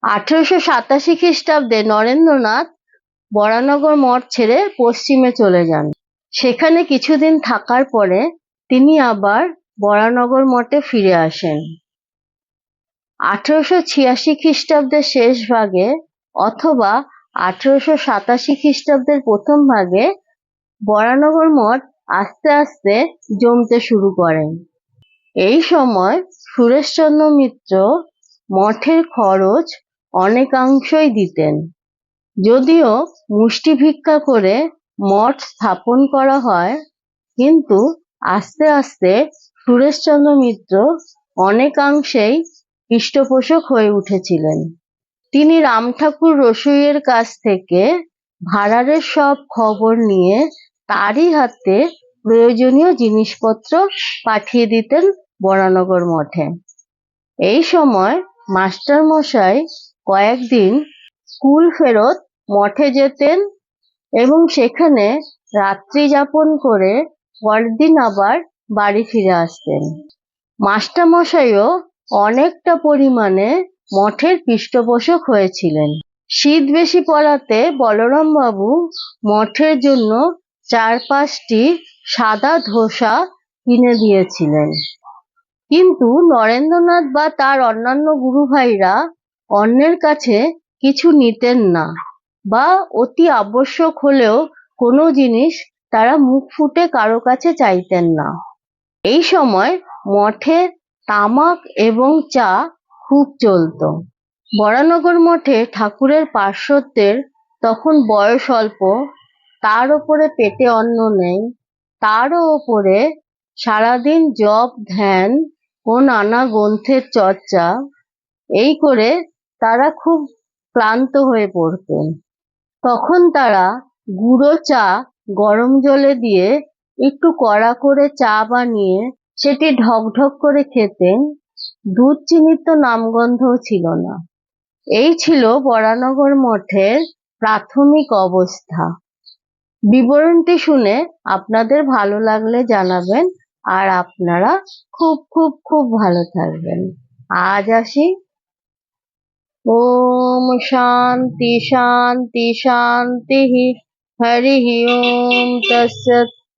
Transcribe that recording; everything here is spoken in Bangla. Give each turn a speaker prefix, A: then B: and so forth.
A: 1887 খ্রিস্টাব্দে নরেন্দ্রনাথ বরানগর মঠ ছেড়ে পশ্চিমে চলে যান। সেখানে কিছুদিন থাকার পরে তিনি আবার বরানগর মঠে ফিরে আসেন। 1886 খ্রিস্টাব্দের শেষ ভাগে অথবা 1887 খ্রিস্টাব্দের প্রথম ভাগে বরানগর মঠ আস্তে আস্তে জমতে শুরু করেন। এই সময় সুরেশচন্দ্র মিত্র মঠের খরচ অনেকাংশই দিতেন। যদিও মুষ্টি ভিক্ষা করে মঠ স্থাপন করা হয়, কিন্তু আস্তে আস্তে সুরেশচন্দ্র মিত্র অনেকাংশেই পৃষ্ঠপোষক হয়ে উঠেছিলেন। তিনি রামঠাকুর রসুইয়ের কাছ থেকে ভাঁড়ারের সব খবর নিয়ে তারই হাতে প্রয়োজনীয় জিনিসপত্র পাঠিয়ে দিতেন বরানগর মঠে। এই সময় মাস্টার মশাই কয়েকদিন স্কুল ফেরত মঠে যেতেন এবং সেখানে রাত্রি যাপন করে পরের দিন আবার বাড়ি ফিরে আসতেন। মাস্টার মশাইও অনেকটা পরিমাণে মঠের পৃষ্ঠপোষক হয়েছিলেন। শীত বেশি পড়াতে বলরামবাবু মঠের জন্য 4-5টি সাদা ধোসা কিনে দিয়েছিলেন। কিন্তু নরেন্দ্রনাথ বা তার অন্যান্য গুরু ভাইরা অন্যের কাছে কিছু নিতেন না, বা অতি আবশ্যক হলেও কোনো জিনিস তারা মুখ ফুটে কারো কাছে চাইতেন না। এই সময় মঠে তামাক এবং চা খুব চলত। বরানগর মঠে ঠাকুরের পার্শ্বদের তখন বয়স অল্প, তার ওপরে পেটে অন্ন নেই, তারও ওপরে সারাদিন জপ ধ্যান ও নানা গ্রন্থের চর্চা, এই করে তারা খুব ক্লান্ত হয়ে পড়তেন। তখন তারা গুঁড়ো চা গরম জলে দিয়ে একটু কড়া করে চা বানিয়ে সেটি ঢকঢক করে খেতেন। দুধ চিনির তো নামগন্ধও ছিল না। এই ছিল বরানগর মঠের প্রাথমিক অবস্থা। বিবরণটি শুনে আপনাদের ভালো লাগলে জানাবেন, আর আপনারা খুব খুব খুব ভালো থাকবেন। আজ আসি। ওম শান্তি শান্তি শান্তি। হরি ওম তৎসৎ।